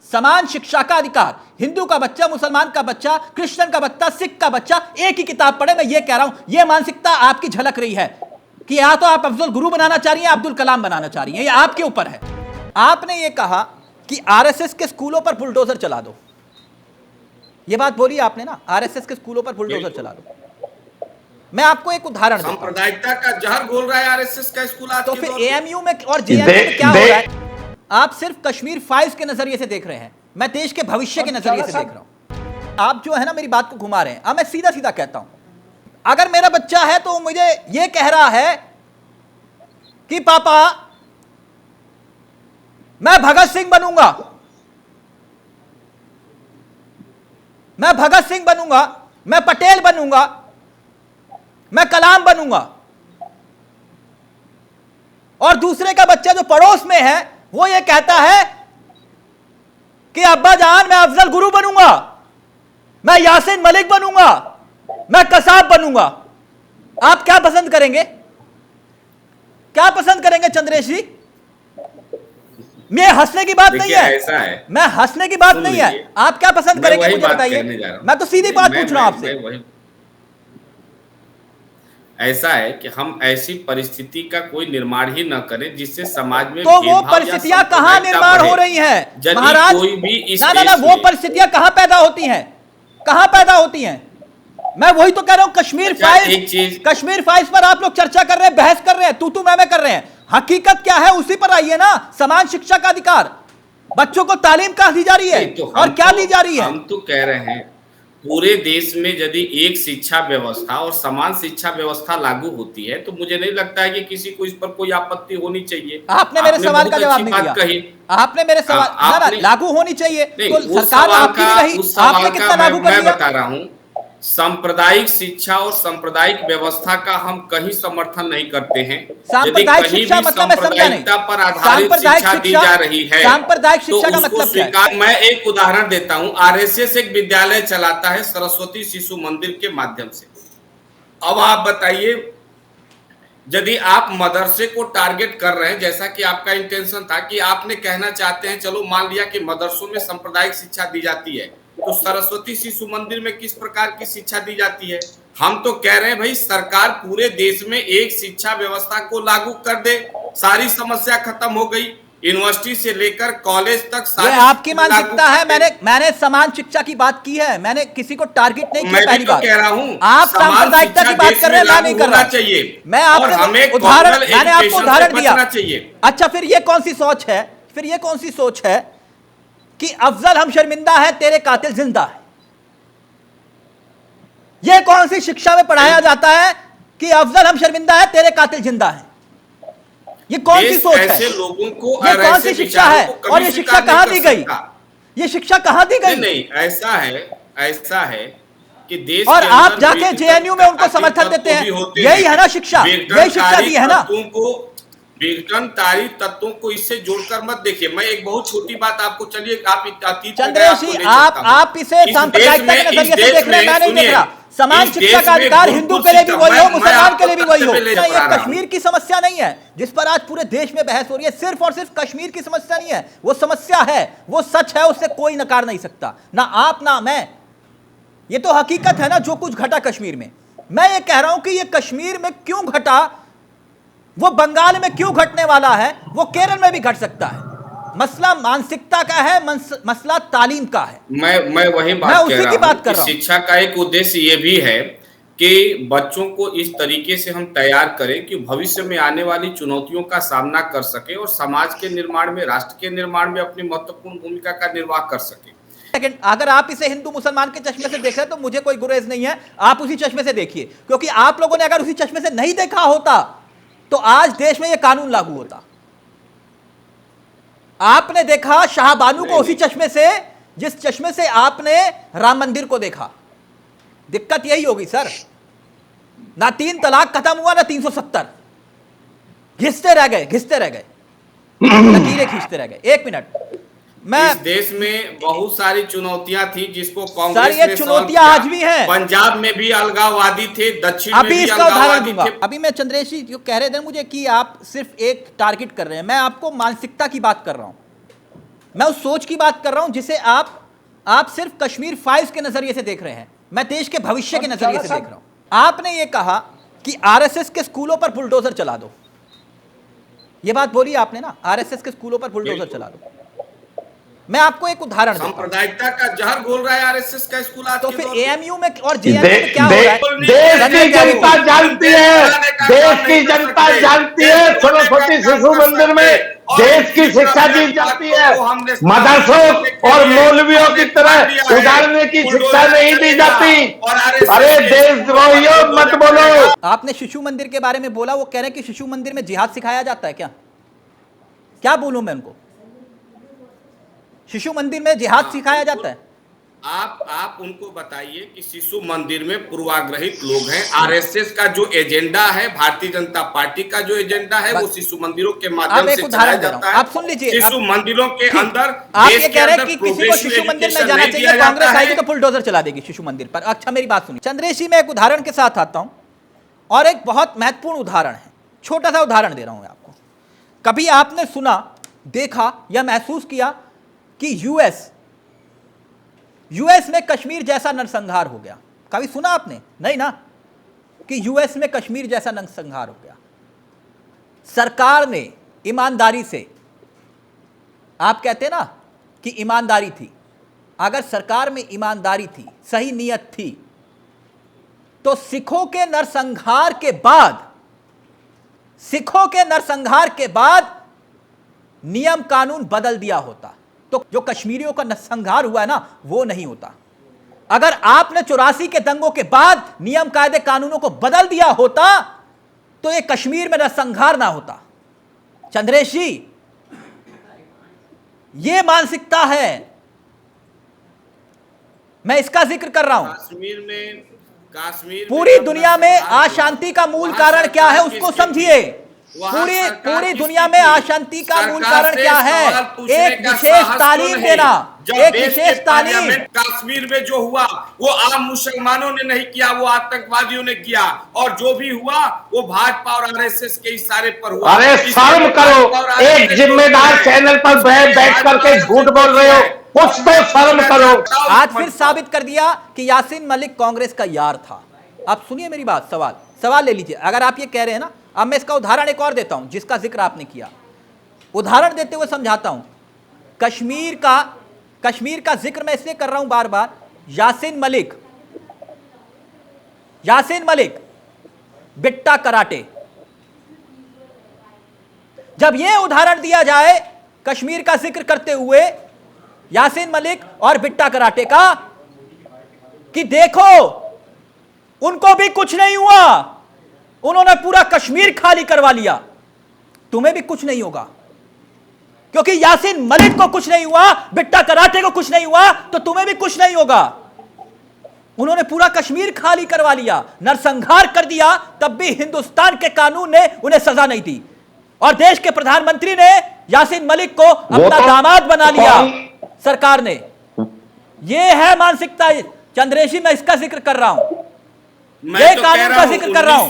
समान शिक्षा का अधिकार। हिंदू का बच्चा, मुसलमान का बच्चा, क्रिश्चियन का बच्चा, सिख का बच्चा एक ही किताब पढ़े। मैं ये कह रहा हूं, ये मानसिकता आपकी झलक रही है कि या तो आप अफजल गुरु बनाना चाह रही हैं, अब्दुल कलाम बनाना चाह रही हैं, ये आपके ऊपर है। आपने ये कहा कि आरएसएस के स्कूलों पर बुलडोजर चला दो, ये बात बोली आपने ना, आरएसएस के स्कूलों पर बुलडोजर चला दो। मैं आपको एक उदाहरण देता हूं। सांप्रदायिकता का जहर घोल रहा है आरएसएस का स्कूल आज तो के फिर दौर में। एएमयू में और जेएनयू में क्या हो रहा है? आप सिर्फ कश्मीर फाइल्स के नजरिए से देख रहे हैं, मैं देश के भविष्य के नजरिए से देख रहा हूं। आप जो है ना मेरी बात को घुमा रहे हैं। अब मैं सीधा सीधा कहता हूं, अगर मेरा बच्चा है तो मुझे यह कह रहा है कि पापा मैं भगत सिंह बनूंगा, मैं भगत सिंह बनूंगा, मैं पटेल बनूंगा, मैं कलाम बनूंगा, और दूसरे का बच्चा जो पड़ोस में है वो ये कहता है कि अब्बा जान मैं अफजल गुरु बनूंगा, मैं यासीन मलिक बनूंगा, मैं कसाब बनूंगा। आप क्या पसंद करेंगे? क्या पसंद करेंगे चंद्रेश जी? मैं हंसने की बात नहीं है, ऐसा है, मैं हंसने की बात नहीं है। आप क्या पसंद करेंगे मुझे बताइए। मैं तो सीधी बात पूछ रहा हूं आपसे। ऐसा है कि हम ऐसी परिस्थिति का कोई निर्माण ही न करें जिससे समाज में तो वो परिस्थितियां कहां निर्माण हो रही हैं महाराज? कोई भी इस ना वो परिस्थितियां कहां पैदा होती हैं? कहां पैदा होती हैं? मैं वही तो कह रहा हूं। कश्मीर फाइल्स पर आप लोग चर्चा कर रहे हैं, बहस कर रहे हैं, तू मैं कर रहे हैं। हकीकत क्या है उसी पर आइए ना। समान शिक्षा का अधिकार, बच्चों को तालीम कहां दी जा रही है और क्या दी जा रही है? हम तो कह रहे हैं पूरे देश में यदि एक शिक्षा व्यवस्था और समान शिक्षा व्यवस्था लागू होती है तो मुझे नहीं लगता है कि किसी को इस पर कोई आपत्ति होनी चाहिए। आपने मेरे सवाल का जवाब नहीं दिया। आपने मेरे सवाल लागू होनी चाहिए तो सरकार आपकी नहीं रही, आपने कितना लागू कर दिया? मैं बता रहा हूं, सांप्रदायिक शिक्षा और सांप्रदायिक व्यवस्था का हम कहीं समर्थन नहीं करते हैं। यदि कहीं भी सांप्रदायिकता पर आधारित शिक्षा दी जा रही है सांप्रदायिक शिक्षा का मतलब क्या है? मैं एक उदाहरण देता हूं। आरएसएस एक विद्यालय चलाता है सरस्वती शिशु मंदिर के माध्यम से। अब आप बताइए, यदि आप मदरसे को टारगेट कर रहे हैं, जैसा कि आपका इंटेंशन था कि आपने कहना चाहते हैं, चलो मान लिया कि मदरसों में सांप्रदायिक शिक्षा दी जाती है, तो सरस्वती शिशु मंदिर में किस प्रकार की शिक्षा दी जाती है? हम तो कह रहे हैं भाई सरकार पूरे देश में एक शिक्षा व्यवस्था को लागू कर दे, सारी समस्या खत्म हो गई। यूनिवर्सिटी से लेकर कॉलेज तक सारी आपकी मानसिकता है। मैंने समान शिक्षा की बात की है, मैंने किसी को टारगेट नहीं किया। पहली बात कह रहा हूं, आप सांप्रदायिकता की बात कर रहे हैं, मैं नहीं कर रहा चाहिए। मैं आपको उदाहरण, मैंने आपको उदाहरण दिया। अच्छा फिर ये कौन सी सोच है, फिर ये कौन सी सोच है कि अफजल हम शर्मिंदा है तेरे कातिल जिंदा है? यह कौन सी शिक्षा में पढ़ाया जाता है कि अफजल हम शर्मिंदा है तेरे कातिल जिंदा है? ये कौन सी सोच है? ऐसे लोगों को ये कौन सी शिक्षा है? और ये शिक्षा कहां दी गई? ये शिक्षा कहां दी गई? नहीं, ऐसा है कि देश और आप जाके जेएनयू में उनको समर्थन देते हैं। यही है ना शिक्षा, यही शिक्षा दी है ना। विघटनकारी तत्वों को इससे जोड़कर मत देखिए। मैं एक बहुत छोटी बात आपको, चलिए आप चंद्रेश जी आप इसे सांप्रदायिकता के नजरिए से देख रहे हैं, मैं नहीं देख रहा। समान शिक्षा का अधिकार हिंदू के लिए भी वही हो, मुसलमान के लिए भी वही हो। ये कश्मीर की समस्या नहीं है जिस पर आज पूरे देश में बहस हो रही है। सिर्फ और सिर्फ कश्मीर की समस्या नहीं है, वो समस्या है, वो सच है, उससे कोई नकार नहीं सकता, ना आप ना मैं। ये तो हकीकत है ना जो कुछ घटा कश्मीर में। मैं ये कह रहा हूं कि ये कश्मीर में क्यों घटा, वो बंगाल में क्यों घटने वाला है, वो केरल में भी घट सकता है। मसला मानसिकता का है, मसला तालीम का है। मैं वही बात कह रहा हूं कि शिक्षा का एक उद्देश्य ये भी है कि बच्चों को इस तरीके से हम तैयार करें कि भविष्य में आने वाली चुनौतियों का सामना कर सके और समाज के निर्माण में, राष्ट्र के निर्माण में अपनी महत्वपूर्ण भूमिका का निर्वाह कर सके। लेकिन अगर आप इसे हिंदू मुसलमान के चश्मे से देख रहे हैं तो मुझे कोई गुरेज नहीं है, आप उसी चश्मे से देखिए। क्योंकि आप लोगों ने अगर उसी चश्मे से नहीं देखा होता तो आज देश में यह कानून लागू होता। आपने देखा शाहबानू को उसी चश्मे से जिस चश्मे से आपने राम मंदिर को देखा। दिक्कत यही होगी सर, ना 3 तलाक खत्म हुआ ना 370, घिसते रह गए, लकीरें खींचते रह गए। 1 मिनट, मैं इस देश में बहुत सारी चुनौतियां थी जिसको कांग्रेस ने चुनौतियां आज भी हैं। पंजाब में भी अलगाववादी थे, दक्षिण में भी इसका उदाहरण दूंगा। अभी मैं चंद्रेश जी जो कह रहे थे मुझे कि आप सिर्फ एक टारगेट कर रहे हैं, मैं आपको मानसिकता की बात कर रहा हूं। मैं उस सोच की बात कर रहा हूं जिसे आप सिर्फ कश्मीर फाइल्स के नजरिए से देख रहे हैं। मैं देश के भविष्य के नजरिए से देख रहा हूं। आपने ये कहा कि आरएसएस के स्कूलों पर बुलडोजर चला दो, ये बात बोली आपने ना, आरएसएस के स्कूलों पर बुलडोजर चला दो। मैं आपको एक उदाहरण दूं। सांप्रदायिकता का जहर घोल रहा है आरएसएस का स्कूल आज तो के फिर दौर में। एएमयू में और जेएनयू में क्या हो रहा है? देश की जनता जानती है, देश की जनता जानती है, सरस्वती शिशु मंदिर में देश की शिक्षा दी जाती है। मदरसों और मौलवियों की तरह उजाड़ने की शिक्षा नहीं दी जाती। अरे देशद्रोहियों मत बोलो। आपने शिशु मंदिर के बारे में बोला, वो कह रहे हैं कि शिशु मंदिर में जिहाद सिखाया जाता है। क्या बोलूं मैं उनको? शिशु मंदिर में जिहाद सिखाया जाता है? आप उनको बताइए कि शिशु मंदिर में पूर्वाग्रहित लोग हैं। आरएसएस का जो एजेंडा है, भारतीय जनता पार्टी का जो एजेंडा है, वो शिशु मंदिरों के माध्यम से चलाया जाता है। आप सुन लीजिए, शिशु मंदिरों के अंदर आप ये कह रहे हैं कि किसी को शिशु मंदिर में जाना चाहिए, कांग्रेस आएगी तो बुलडोजर चला देगी शिशु मंदिर पर। अच्छा मेरी बात सुनिए चंद्रेश जी, मैं एक उदाहरण के साथ आता हूं और एक बहुत महत्वपूर्ण उदाहरण है। छोटा सा उदाहरण दे रहा हूं आपको। कभी आपने सुना, देखा या महसूस किया कि यूएस में कश्मीर जैसा नरसंहार हो गया? कभी सुना आपने? नहीं ना, कि यूएस में कश्मीर जैसा नरसंहार हो गया। सरकार ने ईमानदारी से, आप कहते ना कि ईमानदारी थी, अगर सरकार में ईमानदारी थी, सही नीयत थी, तो सिखों के नरसंहार के बाद नियम कानून बदल दिया होता, तो जो कश्मीरियों का नरसंहार हुआ है ना, वो नहीं होता। अगर आपने 84 के दंगों के बाद नियम कायदे कानूनों को बदल दिया होता, तो ये कश्मीर में नरसंहार ना होता। चंद्रेश जी, ये मानसिकता है, मैं इसका जिक्र कर रहा हूं। कश्मीर पूरी दुनिया में अशांति का मूल कारण क्या है, उसको समझिए। पूरी दुनिया में अशांति का मूल कारण क्या है? एक विशेष तालीम देना, एक विशेष तालीम। कश्मीर में जो हुआ वो आम मुसलमानों ने नहीं किया, वो आतंकवादियों ने किया, और जो भी हुआ वो भाजपा और आरएसएस के इशारे पर हुआ। अरे शर्म करो, एक जिम्मेदार चैनल पर बैठ करके झूठ बोल रहे हो, कुछ तो शर्म करो। आज फिर साबित कर दिया कि यासीन मलिक कांग्रेस का यार था। आप सुनिए मेरी बात, सवाल ले लीजिए। अगर आप ये कह रहे हैं ना, अब मैं इसका उदाहरण एक और देता हूं जिसका जिक्र आपने किया। उदाहरण देते हुए समझाता हूं। कश्मीर का जिक्र मैं इसलिए कर रहा हूं बार बार। यासीन मलिक बिट्टा कराटे, जब यह उदाहरण दिया जाए कश्मीर का जिक्र करते हुए यासीन मलिक और बिट्टा कराटे का, कि देखो उनको भी कुछ नहीं हुआ, उन्होंने पूरा कश्मीर खाली करवा लिया, तुम्हें भी कुछ नहीं होगा, क्योंकि यासीन मलिक को कुछ नहीं हुआ, बिट्टा कराटे को कुछ नहीं हुआ, तो तुम्हें भी कुछ नहीं होगा। उन्होंने पूरा कश्मीर खाली करवा लिया, नरसंहार कर दिया, तब भी हिंदुस्तान के कानून ने उन्हें सजा नहीं दी, और देश के प्रधानमंत्री ने यासीन मलिक को अपना दामाद बना लिया सरकार ने। यह है मानसिकता। चंद्रेशी, मैं इसका जिक्र कर रहा हूं, ये कानून का जिक्र कर रहा हूं।